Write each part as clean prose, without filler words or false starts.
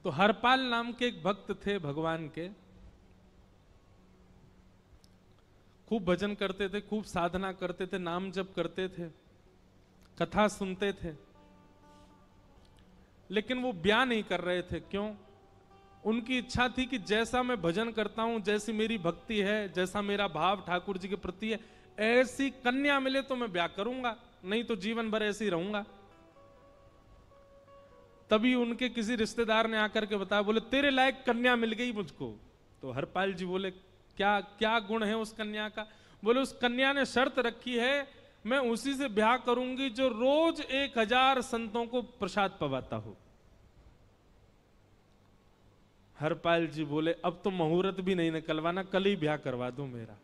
तो हरपाल नाम के एक भक्त थे भगवान के, खूब भजन करते थे, खूब साधना करते थे, नाम जप करते थे, कथा सुनते थे, लेकिन वो ब्याह नहीं कर रहे थे। क्यों? उनकी इच्छा थी कि जैसा मैं भजन करता हूं, जैसी मेरी भक्ति है, जैसा मेरा भाव ठाकुर जी के प्रति है, ऐसी कन्या मिले तो मैं ब्याह करूंगा, नहीं तो जीवन भर ऐसे ही रहूंगा। तभी उनके किसी रिश्तेदार ने आकर के बताया, बोले तेरे लायक कन्या मिल गई मुझको। तो हरपाल जी बोले क्या क्या गुण है उस कन्या का? बोले उस कन्या ने शर्त रखी है, मैं उसी से ब्याह करूंगी जो रोज 1000 संतों को प्रसाद पवाता हो। हरपाल जी बोले अब तो मुहूर्त भी नहीं निकलवाना, कल ही ब्याह करवा दो मेरा।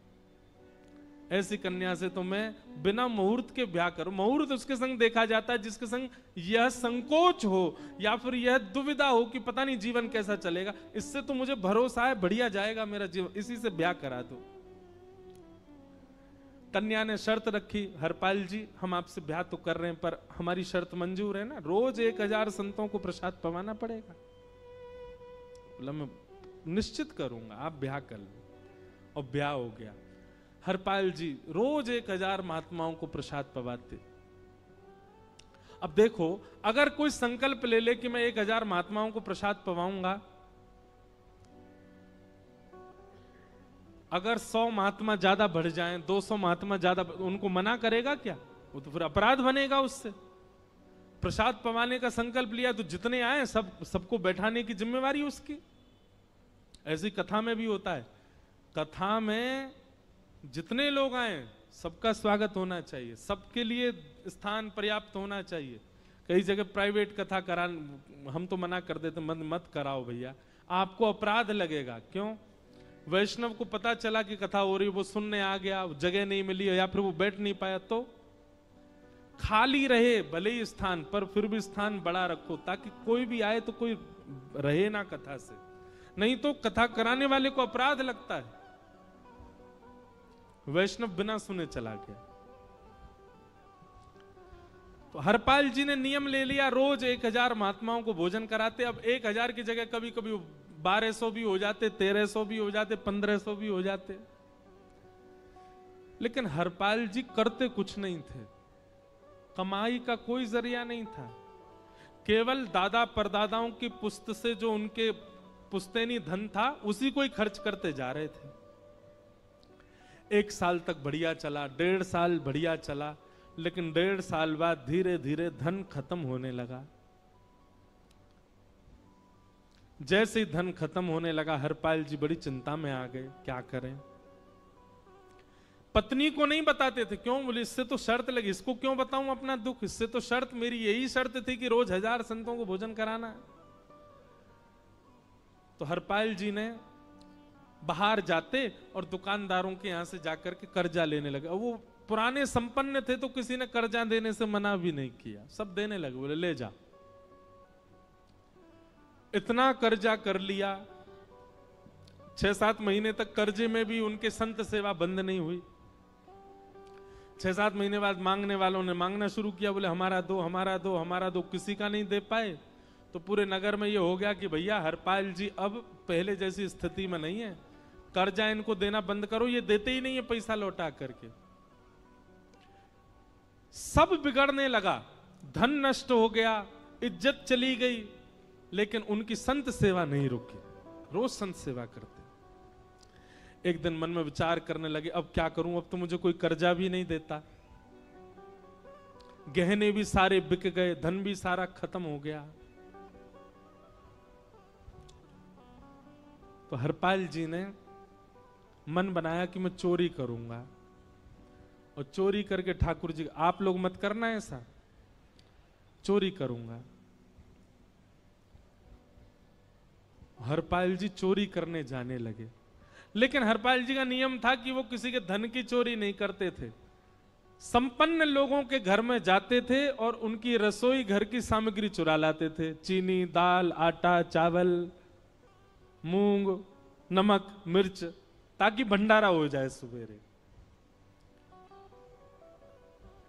ऐसी कन्या से तो मैं बिना मुहूर्त के ब्याह करूं। मुहूर्त उसके संग देखा जाता है जिसके संग यह संकोच हो या फिर यह दुविधा हो कि पता नहीं जीवन कैसा चलेगा, इससे तो मुझे भरोसा है बढ़िया जाएगा मेरा जीवन, इसी से ब्याह करा दो। कन्या ने शर्त रखी, हरपाल जी हम आपसे ब्याह तो कर रहे हैं पर हमारी शर्त मंजूर है ना, रोज 1000 संतों को प्रसाद पवाना पड़ेगा। बोला मैं निश्चित करूंगा, आप ब्याह कर लो। और ब्याह हो गया। हरपाल जी रोज 1000 महात्माओं को प्रसाद पवाते। अब देखो, अगर कोई संकल्प ले ले कि मैं 1000 महात्माओं को प्रसाद पवाऊंगा, अगर 100 महात्मा ज्यादा बढ़ जाएं, 200 महात्मा ज्यादा, उनको मना करेगा क्या? वो तो फिर अपराध बनेगा उससे। प्रसाद पवाने का संकल्प लिया तो जितने आए सबको बैठाने की जिम्मेवारी उसकी। ऐसी कथा में भी होता है, कथा में जितने लोग आए सबका स्वागत होना चाहिए, सबके लिए स्थान पर्याप्त होना चाहिए। कई जगह प्राइवेट कथा करा, हम तो मना कर देते, मत कराओ भैया, आपको अपराध लगेगा। क्यों? वैष्णव को पता चला कि कथा हो रही, वो सुनने आ गया, जगह नहीं मिली या फिर वो बैठ नहीं पाया, तो खाली रहे भले ही स्थान, पर फिर भी स्थान बड़ा रखो ताकि कोई भी आए तो कोई रहे ना कथा से, नहीं तो कथा कराने वाले को अपराध लगता है। वैष्णव बिना सुने चला गया। तो हरपाल जी ने नियम ले लिया, रोज 1000 महात्माओं को भोजन कराते। अब 1000 की जगह कभी कभी 1200 भी हो जाते, 1300 भी हो जाते, 1500 भी हो जाते। लेकिन हरपाल जी करते कुछ नहीं थे, कमाई का कोई जरिया नहीं था, केवल दादा परदादाओं की पुश्त से जो उनके पुश्तैनी धन था उसी को ही खर्च करते जा रहे थे। 1 साल तक बढ़िया चला, 1.5 साल बढ़िया चला, लेकिन 1.5 साल बाद धीरे धीरे धन खत्म होने लगा। जैसे ही धन खत्म होने लगा, हरपाल जी बड़ी चिंता में आ गए, क्या करें। पत्नी को नहीं बताते थे, क्यों? बोले इससे तो शर्त लगी, इसको क्यों बताऊं अपना दुख, इससे तो शर्त मेरी यही शर्त थी कि रोज 1000 संतों को भोजन कराना है। तो हरपाल जी ने बाहर जाते और दुकानदारों के यहां से जाकर के कर्जा लेने लगे। वो पुराने संपन्न थे तो किसी ने कर्जा देने से मना भी नहीं किया, सब देने लगे, बोले ले जा। इतना कर्जा कर लिया, 6-7 महीने तक कर्जे में भी उनके संत सेवा बंद नहीं हुई। 6-7 महीने बाद मांगने वालों ने मांगना शुरू किया, बोले हमारा दो, हमारा दो, हमारा दो। किसी का नहीं दे पाए तो पूरे नगर में ये हो गया कि भैया हरपाल जी अब पहले जैसी स्थिति में नहीं है, कर्जा इनको देना बंद करो, ये देते ही नहीं है पैसा लौटा करके। सब बिगड़ने लगा, धन नष्ट हो गया, इज्जत चली गई, लेकिन उनकी संत सेवा नहीं रुकी, रोज संत सेवा करते। एक दिन मन में विचार करने लगे, अब क्या करूं, अब तो मुझे कोई कर्जा भी नहीं देता, गहने भी सारे बिक गए, धन भी सारा खत्म हो गया। तो हरपाल जी ने मन बनाया कि मैं चोरी करूंगा, और चोरी करके ठाकुर जी, आप लोग मत करना ऐसा, चोरी करूंगा। हरपाल जी चोरी करने जाने लगे, लेकिन हरपाल जी का नियम था कि वो किसी के धन की चोरी नहीं करते थे। संपन्न लोगों के घर में जाते थे और उनकी रसोई घर की सामग्री चुरा लाते थे, चीनी, दाल, आटा, चावल, मूंग, नमक, मिर्च, ताकि भंडारा हो जाए सवेरे।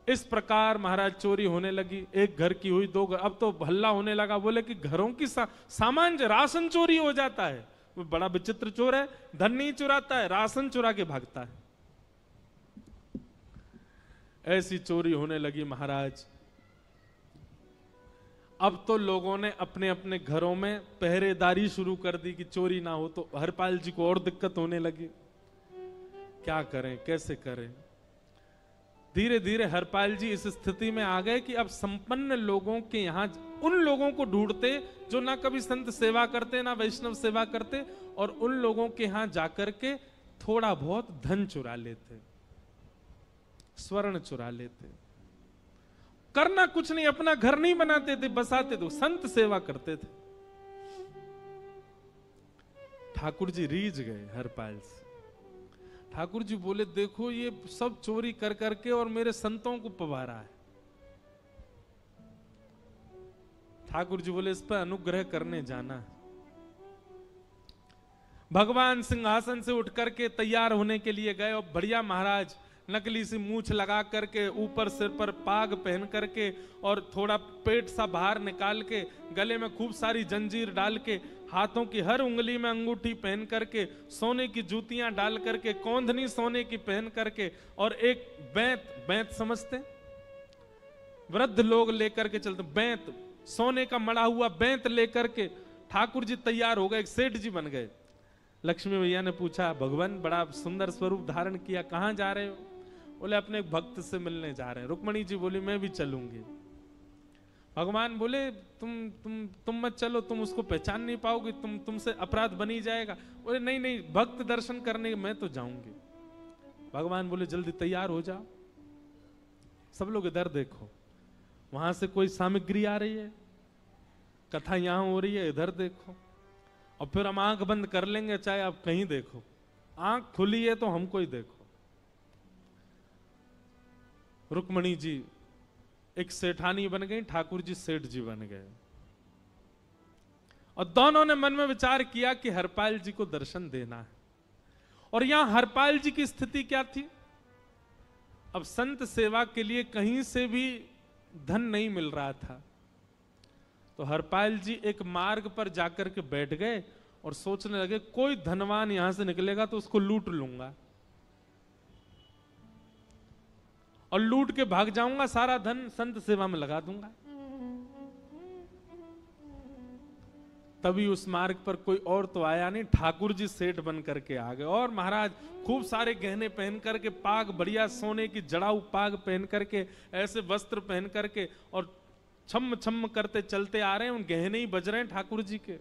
इस प्रकार महाराज चोरी होने लगी। एक घर की हुई, दो घर, अब तो हल्ला होने लगा। बोले कि घरों की सामान, राशन चोरी हो जाता है। वो बड़ा विचित्र चोर है, धन नहीं चुराता है, राशन चुरा के भागता है। ऐसी चोरी होने लगी महाराज। अब तो लोगों ने अपने अपने घरों में पहरेदारी शुरू कर दी कि चोरी ना हो। तो हरपाल जी को और दिक्कत होने लगी, क्या करें, कैसे करें। धीरे धीरे हरपाल जी इस स्थिति में आ गए कि अब संपन्न लोगों के यहां उन लोगों को ढूंढते जो ना कभी संत सेवा करते ना वैष्णव सेवा करते, और उन लोगों के यहां जाकर के थोड़ा बहुत धन चुरा लेते, स्वर्ण चुरा लेते। करना कुछ नहीं, अपना घर नहीं बनाते थे, बसाते थे, संत सेवा करते थे। ठाकुर जी रीझ गए हरपाल से। ठाकुर जी बोले, देखो ये सब चोरी कर करके और मेरे संतों को पवारा है। ठाकुर जी बोले, इस पर अनुग्रह करने जाना। भगवान सिंहासन से उठ करके तैयार होने के लिए गए, और बढ़िया महाराज नकली सी मूछ लगा करके, ऊपर सिर पर पाग पहन करके, और थोड़ा पेट सा बाहर निकाल के, गले में खूब सारी जंजीर डाल के, हाथों की हर उंगली में अंगूठी पहन करके, सोने की जूतियां डाल करके, कौंधनी सोने की पहन करके, और एक बैंत समझते, वृद्ध लोग लेकर के चलते, बैंत, सोने का मड़ा हुआ बैंत लेकर के ठाकुर जी तैयार हो गए, एक सेठ जी बन गए। लक्ष्मी भैया ने पूछा, भगवान बड़ा सुंदर स्वरूप धारण किया, कहां जा रहे हो? बोले, अपने एक भक्त से मिलने जा रहे हैं। रुक्मणी जी बोली, मैं भी चलूंगी। भगवान बोले, तुम मत चलो, तुम उसको पहचान नहीं पाओगे, तुमसे अपराध बनी जाएगा। बोले, नहीं नहीं, भक्त दर्शन करने मैं तो जाऊंगी। भगवान बोले, जल्दी तैयार हो जाओ। सब लोग इधर देखो, वहां से कोई सामग्री आ रही है, कथा यहां हो रही है, इधर देखो, और फिर हम आंख बंद कर लेंगे, चाहे आप कहीं देखो। आंख खुली है तो हमको ही देखो। रुक्मणी जी एक सेठानी बन गई, ठाकुर जी सेठ जी बन गए, और दोनों ने मन में विचार किया कि हरपाल जी को दर्शन देना है। और यहां हरपाल जी की स्थिति क्या थी? अब संत सेवा के लिए कहीं से भी धन नहीं मिल रहा था। तो हरपाल जी एक मार्ग पर जाकर के बैठ गए और सोचने लगे, कोई धनवान यहां से निकलेगा तो उसको लूट लूंगा, और लूट के भाग जाऊंगा, सारा धन संत सेवा में लगा दूंगा। तभी उस मार्ग पर कोई और तो आया नहीं, ठाकुर जी सेठ बन करके आ गए। और महाराज खूब सारे गहने पहन करके, पाग बढ़िया सोने की जड़ाऊ पाग पहन करके, ऐसे वस्त्र पहन करके, और छम छम करते चलते आ रहे हैं। उन गहने ही बज रहे हैं ठाकुर जी के।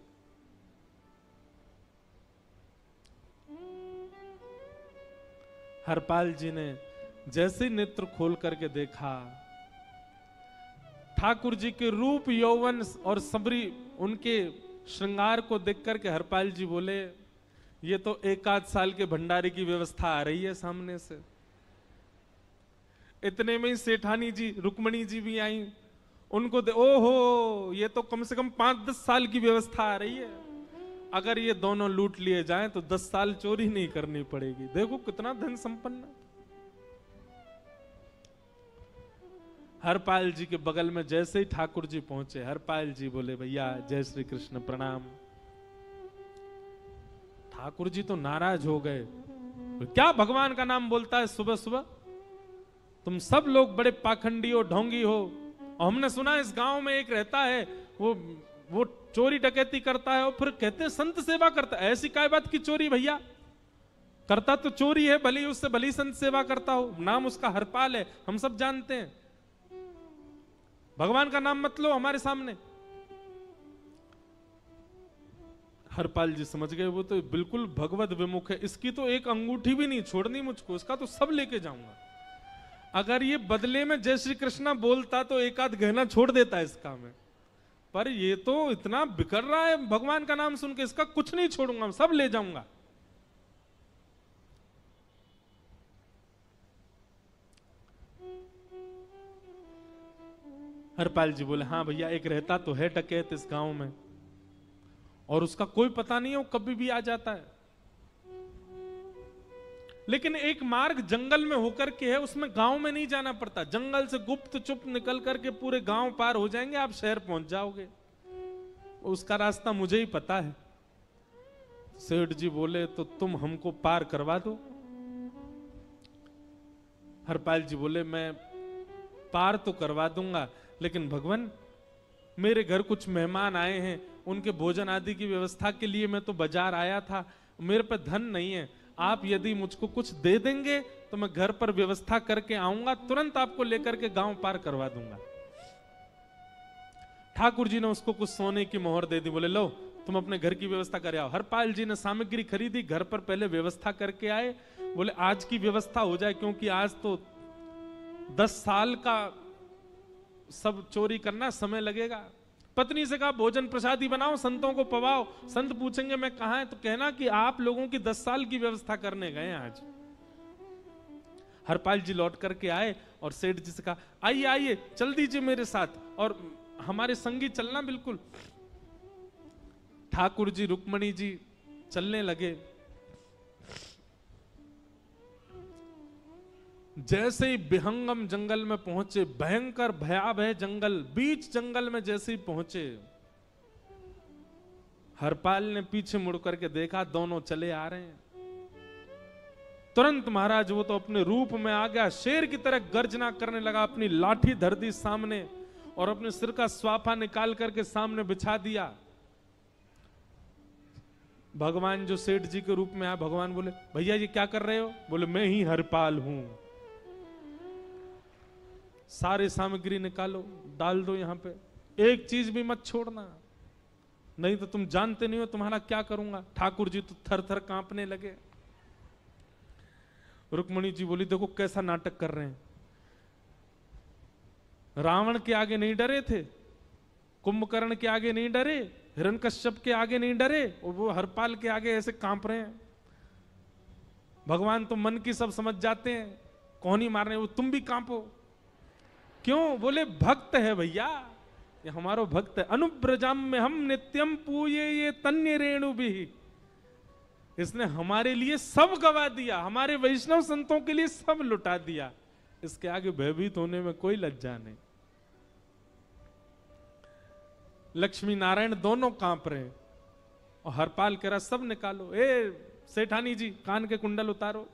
हरपाल जी ने जैसे नेत्र खोल करके देखा, ठाकुर जी के रूप यौवन और सबरी उनके श्रृंगार को देख करके हरपाल जी बोले, ये तो एक आध साल के भंडारे की व्यवस्था आ रही है सामने से। इतने में ही सेठानी जी रुक्मणी जी भी आई, उनको ओहो, ये तो कम से कम 5-10 साल की व्यवस्था आ रही है। अगर ये दोनों लूट लिए जाएं तो 10 साल चोरी नहीं करनी पड़ेगी। देखो कितना धन संपन्न। हरपाल जी के बगल में जैसे ही ठाकुर जी पहुंचे, हरपाल जी बोले, भैया जय श्री कृष्ण, प्रणाम। ठाकुर जी तो नाराज हो गए, क्या भगवान का नाम बोलता है सुबह सुबह? तुम सब लोग बड़े पाखंडी हो, ढोंगी हो, और हमने सुना इस गांव में एक रहता है, वो चोरी डकैती करता है, और फिर कहते हैं संत सेवा करता है। ऐसी काय बात की चोरी भैया? करता तो चोरी है, भली उससे भली संत सेवा करता हो। नाम उसका हरपाल है, हम सब जानते हैं। भगवान का नाम मत लो हमारे सामने। हरपाल जी समझ गए, वो तो बिल्कुल भगवत विमुख है, इसकी तो एक अंगूठी भी नहीं छोड़नी मुझको, इसका तो सब लेके जाऊंगा। अगर ये बदले में जय श्री कृष्णा बोलता तो एक आध गहना छोड़ देता है इसका में, पर ये तो इतना बिखर रहा है भगवान का नाम सुन के, इसका कुछ नहीं छोड़ूंगा, सब ले जाऊंगा। हरपाल जी बोले, हाँ भैया, एक रहता तो है डकैत इस गांव में, और उसका कोई पता नहीं है, वो कभी भी आ जाता है। लेकिन एक मार्ग जंगल में होकर के है, उसमें गांव में नहीं जाना पड़ता। जंगल से गुप्त चुप निकल करके पूरे गांव पार हो जाएंगे, आप शहर पहुंच जाओगे। उसका रास्ता मुझे ही पता है। सेठ जी बोले तो तुम हमको पार करवा दो। हरपाल जी बोले मैं पार तो करवा दूंगा, लेकिन भगवान मेरे घर कुछ मेहमान आए हैं, उनके भोजन आदि की व्यवस्था के लिए मैं तो बाजार आया था, मेरे पे धन नहीं है। आप यदि मुझको कुछ दे देंगे तो मैं घर पर व्यवस्था करके आऊंगा, तुरंत आपको लेकर के गांव पार करवा दूंगा। ठाकुर जी ने उसको कुछ सोने की मोहर दे दी, बोले लो तुम अपने घर की व्यवस्था कर आओ। हरपाल जी ने सामग्री खरीदी, घर पर पहले व्यवस्था करके आए। बोले आज की व्यवस्था हो जाए, क्योंकि आज तो 10 साल का सब चोरी करना समय लगेगा। पत्नी से कहा भोजन प्रसादी बनाओ, संतों को पवाओ। संत पूछेंगे मैं कहां है, तो कहना कि आप लोगों की 10 साल की व्यवस्था करने गए आज। हरपाल जी लौट करके आए और सेठ जी से कहा आइए आइए चल दीजिए मेरे साथ और हमारे संगी चलना बिल्कुल। ठाकुर जी रुक्मणी जी चलने लगे। जैसे ही विहंगम जंगल में पहुंचे, भयंकर भयावह जंगल, बीच जंगल में जैसे ही पहुंचे, हरपाल ने पीछे मुड़ करके देखा, दोनों चले आ रहे हैं। तुरंत महाराज वो तो अपने रूप में आ गया, शेर की तरह गर्जना करने लगा, अपनी लाठी धर दी सामने और अपने सिर का स्वाफा निकाल करके सामने बिछा दिया। भगवान जो सेठ जी के रूप में आया, भगवान बोले भैया ये क्या कर रहे हो? बोले मैं ही हरपाल हूं। सारे सामग्री निकालो, डाल दो यहां पे, एक चीज भी मत छोड़ना, नहीं तो तुम जानते नहीं हो तुम्हारा क्या करूंगा। ठाकुर जी तो थर थर कांपने लगे। रुक्मणी जी बोली देखो कैसा नाटक कर रहे हैं। रावण के आगे नहीं डरे थे, कुंभकर्ण के आगे नहीं डरे, हिरण्यकश्यप के आगे नहीं डरे, और वो हरपाल के आगे ऐसे कांप रहे हैं। भगवान तो मन की सब समझ जाते हैं, कौन ही मारने, वो तुम भी कांपो क्यों? बोले भक्त है भैया, ये हमारो भक्त है। अनुब्रजाम में हम नित्यम पूये ये तन्य रेणु भी, इसने हमारे लिए सब गवा दिया, हमारे वैष्णव संतों के लिए सब लुटा दिया, इसके आगे भयभीत होने में कोई लज्जा नहीं। लक्ष्मी नारायण दोनों कांप रहे हैं और हरपाल कह रहा सब निकालो। ए सेठानी जी कान के कुंडल उतारो।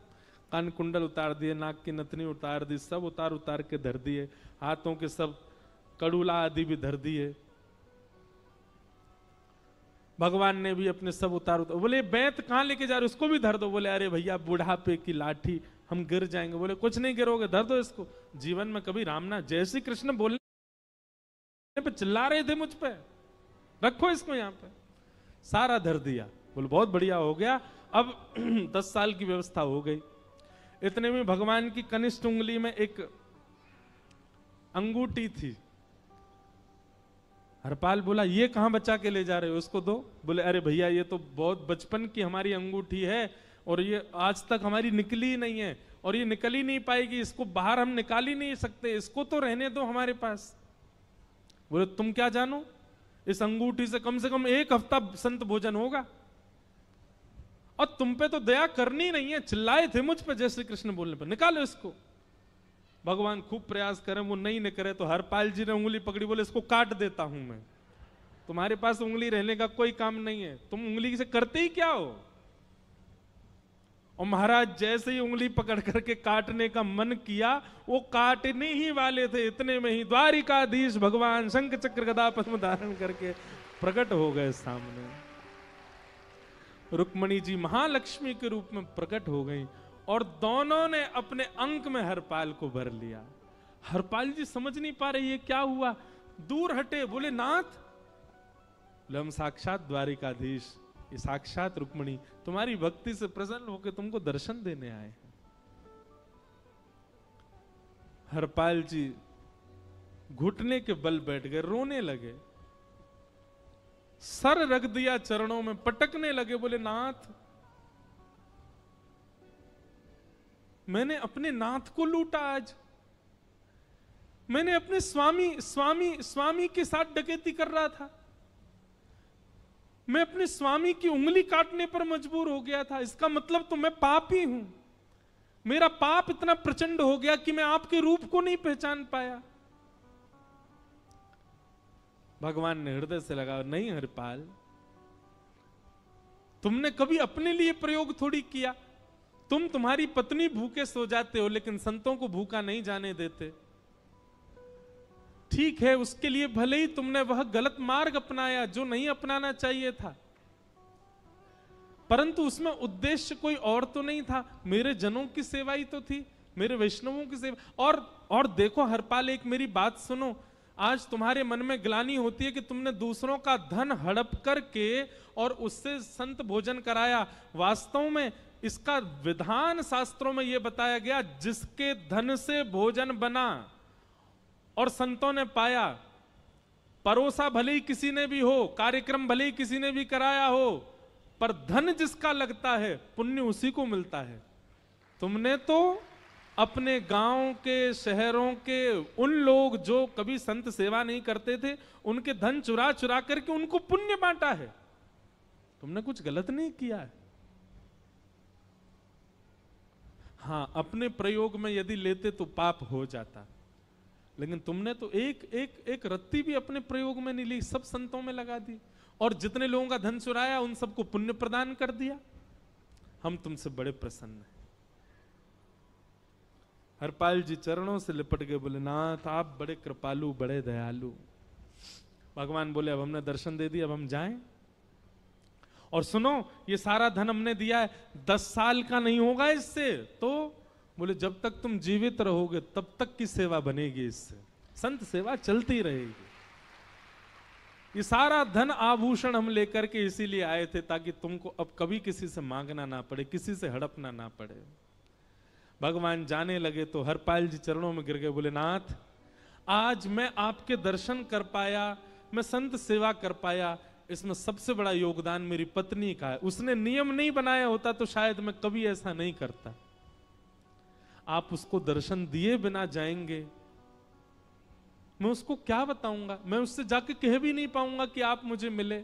कान कुंडल उतार दिए, नाक की नथनी उतार दी, सब उतार उतार के धर दिए, हाथों के सब कड़ूला आदि भी धर दिए। भगवान ने भी अपने सब उतार। बोले बैंत कहां लेके जा रहे, उसको भी धर दो। बोले अरे भैया बुढ़ापे की लाठी, हम गिर जाएंगे। बोले कुछ नहीं गिरोगे, धर दो इसको। जीवन में कभी राम ना, जय श्री कृष्ण बोलने पे चिल्ला रहे थे मुझ पे, रखो इसको यहां पे। सारा धर दिया। बोले बहुत बढ़िया हो गया, अब 10 साल की व्यवस्था हो गई। इतने में भगवान की कनिष्ठ उंगली में एक अंगूठी थी। हरपाल बोला ये कहां बचा के ले जा रहे हो, उसको दो। बोले अरे भैया ये तो बहुत बचपन की हमारी अंगूठी है और ये आज तक हमारी निकली नहीं है और ये निकल ही नहीं पाएगी, इसको बाहर हम निकाल ही नहीं सकते, इसको तो रहने दो हमारे पास। बोले तुम क्या जानो, इस अंगूठी से कम 1 हफ्ता संत भोजन होगा और तुम पे तो दया करनी नहीं है। चिल्लाए थे मुझ पे जय श्री कृष्ण बोलने पर, निकालो इसको। भगवान खूब प्रयास करें, वो नहीं निकले तो हरपाल जी ने उंगली पकड़ी, बोले इसको काट देता हूं मैं, तुम्हारे पास उंगली रहने का कोई काम नहीं है, तुम उंगली से करते ही क्या हो। और महाराज जैसे ही उंगली पकड़ करके काटने का मन किया, वो काटने ही वाले थे, इतने में ही द्वारिकाधीश भगवान शंख चक्र गदा पद्म धारण करके प्रकट हो गए सामने। रुक्मणी जी महालक्ष्मी के रूप में प्रकट हो गई और दोनों ने अपने अंक में हरपाल को भर लिया। हरपाल जी समझ नहीं पा रहे ये क्या हुआ, दूर हटे। बोले नाथ, हम साक्षात द्वारिकाधीश, ये साक्षात रुक्मणी तुम्हारी भक्ति से प्रसन्न होकर तुमको दर्शन देने आए हैं। हरपाल जी घुटने के बल बैठ गए, रोने लगे, सर रख दिया चरणों में, पटकने लगे। बोले नाथ, मैंने अपने नाथ को लूटा, आज मैंने अपने स्वामी के साथ डकैती कर रहा था, मैं अपने स्वामी की उंगली काटने पर मजबूर हो गया था, इसका मतलब तो मैं पापी हूं। मेरा पाप इतना प्रचंड हो गया कि मैं आपके रूप को नहीं पहचान पाया। भगवान ने हृदय से लगा, नहीं हरिपाल, तुमने कभी अपने लिए प्रयोग थोड़ी किया। तुम्हारी पत्नी भूखे सो जाते हो, लेकिन संतों को भूखा नहीं जाने देते। ठीक है, उसके लिए भले ही तुमने वह गलत मार्ग अपनाया जो नहीं अपनाना चाहिए था, परंतु उसमें उद्देश्य कोई और तो नहीं था, मेरे जनों की सेवा ही तो थी, मेरे वैष्णवों की सेवा। और देखो हरपाल, एक मेरी बात सुनो, आज तुम्हारे मन में ग्लानि होती है कि तुमने दूसरों का धन हड़प करके और उससे संत भोजन कराया। वास्तव में इसका विधान शास्त्रों में यह बताया गया, जिसके धन से भोजन बना और संतों ने पाया, परोसा भले ही किसी ने भी हो, कार्यक्रम भले ही किसी ने भी कराया हो, पर धन जिसका लगता है पुण्य उसी को मिलता है। तुमने तो अपने गांव के, शहरों के उन लोग जो कभी संत सेवा नहीं करते थे, उनके धन चुरा चुरा करके उनको पुण्य बांटा है। तुमने कुछ गलत नहीं किया है। हां, अपने प्रयोग में यदि लेते तो पाप हो जाता, लेकिन तुमने तो एक रत्ती भी अपने प्रयोग में नहीं ली, सब संतों में लगा दी, और जितने लोगों का धन चुराया उन सबको पुण्य प्रदान कर दिया। हम तुमसे बड़े प्रसन्न हैं। हरपाल जी चरणों से लिपट गए, बोले नाथ आप बड़े कृपालु, बड़े दयालु। भगवान बोले अब हमने दर्शन दे दिया, अब हम जाएं। और सुनो, ये सारा धन हमने दिया है, 10 साल का नहीं होगा इससे। तो बोले जब तक तुम जीवित रहोगे तब तक की सेवा बनेगी, इससे संत सेवा चलती रहेगी। ये सारा धन आभूषण हम लेकर के इसीलिए आए थे ताकि तुमको अब कभी किसी से मांगना ना पड़े, किसी से हड़पना ना पड़े। भगवान जाने लगे तो हरपाल जी चरणों में गिर गए, बोले नाथ आज मैं आपके दर्शन कर पाया, मैं संत सेवा कर पाया, इसमें सबसे बड़ा योगदान मेरी पत्नी का है। उसने नियम नहीं बनाया होता तो शायद मैं कभी ऐसा नहीं करता। आप उसको दर्शन दिए बिना जाएंगे, मैं उसको क्या बताऊंगा? मैं उससे जाके कह भी नहीं पाऊंगा कि आप मुझे मिले,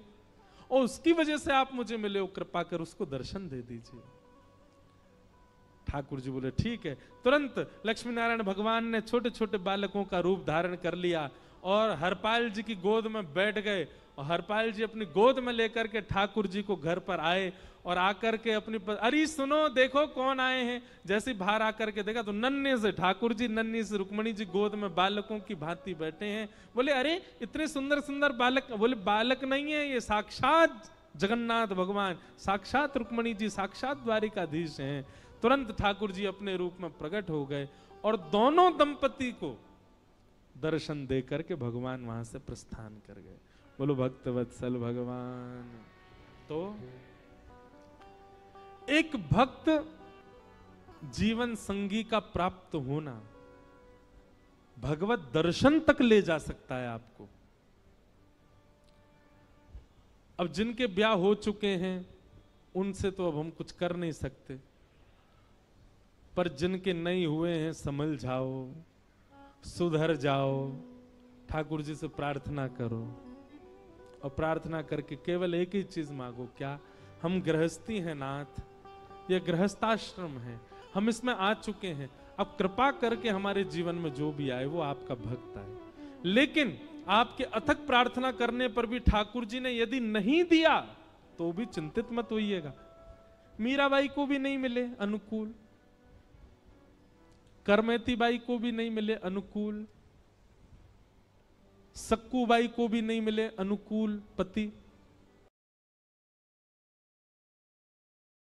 और उसकी वजह से आप मुझे मिले हो, कृपा कर उसको दर्शन दे दीजिए। ठाकुर जी बोले ठीक है। तुरंत लक्ष्मी नारायण भगवान ने छोटे छोटे बालकों का रूप धारण कर लिया और हरपाल जी की गोद में बैठ गए, और हरपाल जी अपनी गोद में लेकर के ठाकुर जी को घर पर आए, और आकर के अपनी अरे सुनो देखो कौन आए हैं। जैसे बाहर आकर के देखा तो नन्हे से ठाकुर जी, नन्ही से रुक्मणी जी गोद में बालकों की भांति बैठे हैं। बोले अरे इतने सुंदर सुंदर बालक। बोले बालक नहीं है, ये साक्षात जगन्नाथ भगवान, साक्षात रुक्मणी जी, साक्षात द्वारिकाधीश हैं। तुरंत ठाकुर जी अपने रूप में प्रकट हो गए और दोनों दंपति को दर्शन दे करके भगवान वहां से प्रस्थान कर गए। बोलो भक्त वत्सल भगवान। तो एक भक्त जीवन संगी का प्राप्त होना भगवत दर्शन तक ले जा सकता है आपको। अब जिनके ब्याह हो चुके हैं उनसे तो अब हम कुछ कर नहीं सकते, पर जिनके नहीं हुए हैं संभल जाओ, सुधर जाओ, ठाकुर जी से प्रार्थना करो, और प्रार्थना करके केवल एक ही चीज मांगो, क्या? हम गृहस्थी हैं नाथ, यह गृहस्थाश्रम है, हम इसमें आ चुके हैं, अब कृपा करके हमारे जीवन में जो भी आए वो आपका भक्त आए। लेकिन आपके अथक प्रार्थना करने पर भी ठाकुर जी ने यदि नहीं दिया तो भी चिंतित मत होइएगा। मीराबाई को भी नहीं मिले अनुकूल, करमेती बाई को भी नहीं मिले अनुकूल, सक्कू बाई को भी नहीं मिले अनुकूल पति,